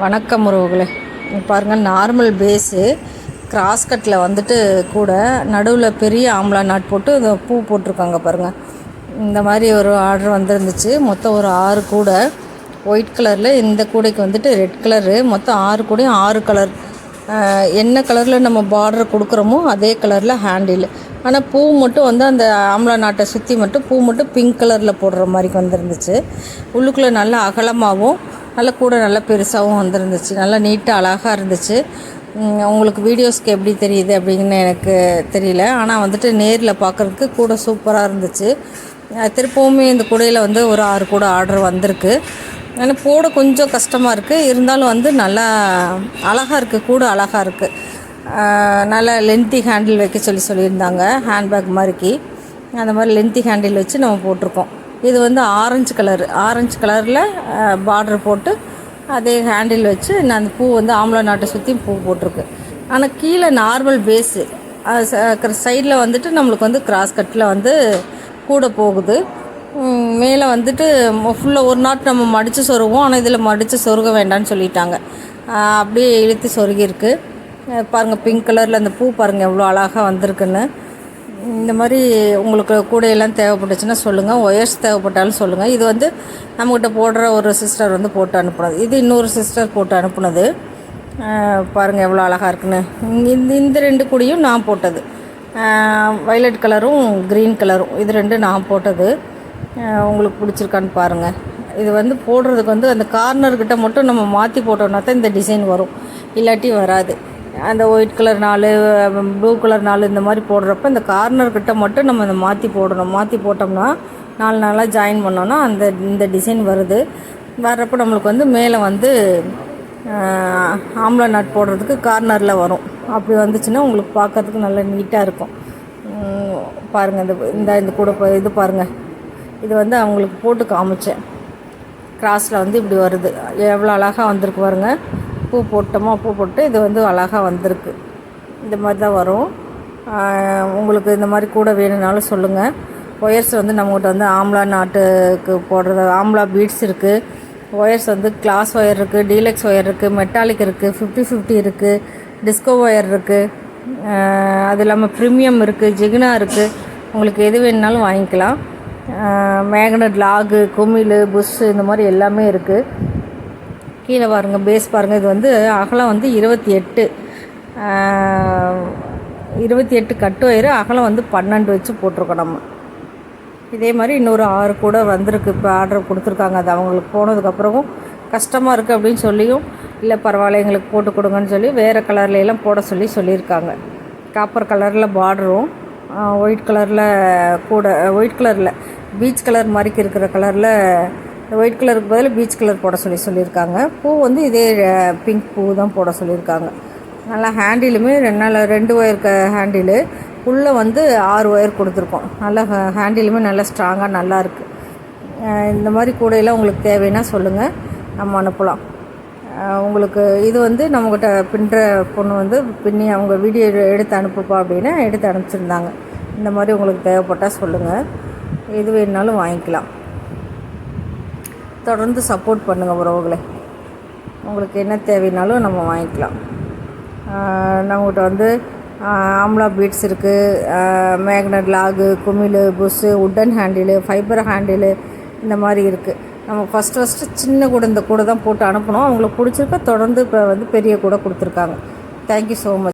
வணக்கம் உறவுகளே. பாருங்கள், நார்மல் பேஸு கிராஸ் கட்டில் வந்துட்டு கூட நடுவில் பெரிய ஆம்லா நாட் போட்டு இதை பூ போட்டிருக்காங்க பாருங்கள். இந்த மாதிரி ஒரு ஆர்டர் வந்துருந்துச்சு. மொத்தம் ஒரு 6 கூடை ஒயிட் கலரில். இந்த கூடைக்கு வந்துட்டு ரெட் கலரு. மொத்தம் 6 கூடையும் 6 கலர். என்ன கலரில் நம்ம பார்டர் கொடுக்குறோமோ அதே கலரில் ஹேண்டில். ஆனால் பூ மட்டும் வந்து அந்த ஆம்லா நாட்டை சுற்றி மட்டும் பூ மட்டும் பிங்க் கலரில் போடுற மாதிரி வந்துருந்துச்சு. உள்ளுக்குள்ளே நல்லா அகலமாகவும் நல்லா கூட நல்லா பெருசாகவும் வந்துருந்துச்சு. நல்லா நீட்டாக அழகாக இருந்துச்சு. உங்களுக்கு வீடியோஸ்க்கு எப்படி தெரியுது அப்படிங்கன்னு எனக்கு தெரியல. ஆனால் வந்துட்டு நேரில் பார்க்குறதுக்கு கூட சூப்பராக இருந்துச்சு. திருப்பவுமே இந்த கூடையில் வந்து ஒரு 6 கூடை ஆர்டர் வந்திருக்கு. ஆனால் போட கொஞ்சம் கஷ்டமாக இருக்குது. இருந்தாலும் வந்து நல்லா அழகாக இருக்குது. கூட அழகாக இருக்குது. நல்லா லென்த்தி ஹேண்டில் வைக்க சொல்லியிருந்தாங்க. ஹேண்ட்பேக் மாதிரிக்கு அந்த மாதிரி லென்த்தி ஹேண்டில் வச்சு நம்ம போட்டிருக்கோம். இது வந்து ஆரஞ்சு கலரில் பார்டர் போட்டு அதே ஹேண்டில் வச்சு நான் அந்த பூ வந்து ஆம்லா நாட்டை சுற்றி பூ போட்டிருக்கு. ஆனால் கீழே நார்மல் பேஸு சைடில் வந்துட்டு நம்மளுக்கு வந்து கிராஸ் கட்டில் வந்து கூட போகுது. மேலே வந்துட்டு ஃபுல்லாக ஒரு நாட் நம்ம மடித்து சொருவோம். ஆனால் இதில் மடித்து சொருக வேண்டாம்னு சொல்லிட்டாங்க. அப்படியே இழுத்து சொருகிருக்கு பாருங்கள். பிங்க் கலரில் அந்த பூ பாருங்கள் எவ்வளோ அழகாக வந்திருக்குன்னு. இந்த மாதிரி உங்களுக்கு கூடையெல்லாம் தேவைப்பட்டுச்சுன்னா சொல்லுங்கள். ஒயர்ஸ் தேவைப்பட்டாலும் சொல்லுங்கள். இது வந்து நம்மக்கிட்ட போடுற ஒரு சிஸ்டர் வந்து போட்டு அனுப்புனது. இது இன்னொரு சிஸ்டர் போட்டு அனுப்புனது. பாருங்கள் எவ்வளோ அழகாக இருக்குன்னு. இந்த 2 கூடையும் நான் போட்டது. வைலட் கலரும் க்ரீன் கலரும் இது 2 நான் போட்டது. உங்களுக்கு பிடிச்சிருக்கான்னு பாருங்கள். இது வந்து போடுறதுக்கு வந்து அந்த கார்னர்கிட்ட மட்டும் நம்ம மாற்றி போட்டோம்னா தான் இந்த டிசைன் வரும். இல்லாட்டி வராது. அந்த ஒயிட் கலர் 4, ப்ளூ கலர் 4 இந்த மாதிரி போடுறப்ப இந்த கார்னர்கிட்ட மட்டும் நம்ம அதை மாற்றி போடணும். மாற்றி போட்டோம்னா 4 நாளாக ஜாயின் பண்ணோன்னா இந்த டிசைன் வருது. வர்றப்போ நம்மளுக்கு வந்து மேலே வந்து ஆம்லா நாட் போடுறதுக்கு கார்னரில் வரும். அப்படி வந்துச்சுன்னா உங்களுக்கு பார்க்கறதுக்கு நல்லா நீட்டாக இருக்கும். பாருங்கள், இந்த கூட இது பாருங்கள். இது வந்து அவங்களுக்கு போட்டு காமிச்சேன். கிராஸில் வந்து இப்படி வருது. எவ்வளோ அழகாக வந்திருக்கு பாருங்கள். பூ போட்டு இது வந்து அழகாக வந்திருக்கு. இந்த மாதிரி தான் வரும். உங்களுக்கு இந்த மாதிரி கூட வேணும்னாலும் சொல்லுங்கள். ஒயர்ஸ் வந்து நம்மகிட்ட வந்து ஆம்லா நாட்டுக்கு போடுறது ஆம்லா பீட்ஸ் இருக்குது. ஒயர்ஸ் வந்து கிளாஸ் ஒயர் இருக்குது, டீலக்ஸ் ஒயர் இருக்குது, மெட்டாலிக் இருக்குது, 50-50 இருக்குது, டிஸ்கோ ஒயர் இருக்குது. அது இல்லாமல் ப்ரீமியம் இருக்குது, ஜிகினா இருக்குது. உங்களுக்கு எது வேணுனாலும் வாங்கிக்கலாம். மேக்னட், லாகு, குமிழ், புஷ் இந்த மாதிரி எல்லாமே இருக்குது. கீழே பாருங்கள், பேஸ் பாருங்கள். இது வந்து அகலம் வந்து 28 கட்டு ஒயரு. அகலம் வந்து 12 வச்சு போட்டிருக்கோம் நம்ம. இதே மாதிரி இன்னொரு 6 கூட வந்திருக்கு. இப்போ ஆர்டர் கொடுத்துருக்காங்க. அது அவங்களுக்கு போனதுக்கப்புறமும் கஷ்டமாக இருக்குது அப்படின்னு சொல்லியும் இல்லை பரவாயில்ல எங்களுக்கு போட்டு கொடுங்கன்னு சொல்லி வேறு கலர்லையெல்லாம் போட சொல்லியிருக்காங்க. காப்பர் கலரில் பார்டரும் ஒயிட் கலரில் கூட ஒயிட் கலரில் பீச் கலர் மாதிரிக்கு இருக்கிற கலரில் ஒயிட் கலருக்கு பதில் பீச் கலர் போட சொல்லியிருக்காங்க. பூ வந்து இதே பிங்க் பூ தான் போட சொல்லியிருக்காங்க. நல்லா ஹேண்டிலுமே 2 ஒயர் ஹேண்டிலு. உள்ளே வந்து 6 ஒயர் கொடுத்துருக்கோம். நல்லா ஹேண்டிலுமே நல்லா ஸ்ட்ராங்காக நல்லாயிருக்கு. இந்த மாதிரி கூடையெல்லாம் உங்களுக்கு தேவைன்னா சொல்லுங்கள், நம்ம அனுப்பலாம். உங்களுக்கு இது வந்து நம்மக்கிட்ட பின்னுற பொண்ணு வந்து பின்னி அவங்க வீடியோ எடுத்து அனுப்புப்பா அப்படின்னா எடுத்து அனுப்பிச்சிருந்தாங்க. இந்த மாதிரி உங்களுக்கு தேவைப்பட்டால் சொல்லுங்கள். எது வேணுனாலும் வாங்கிக்கலாம். தொடர்ந்து சப்போர்ட் பண்ணுங்கள் உறவுகளை. உங்களுக்கு என்ன தேவைனாலும் நம்ம வாங்கிக்கலாம். நம்மகிட்ட வந்து ஆம்லா பீட்ஸ் இருக்குது, மேக்னட், லாகு, குமிழ், push, wooden handle, fibre handle இந்த மாதிரி இருக்குது. நம்ம ஃபஸ்ட்டு சின்ன கூட இந்த கூட தான் போட்டு அனுப்பணும். அவங்களுக்கு பிடிச்சிருக்க தொடர்ந்து இப்போ வந்து பெரிய கூட கொடுத்துருக்காங்க. Thank you so much.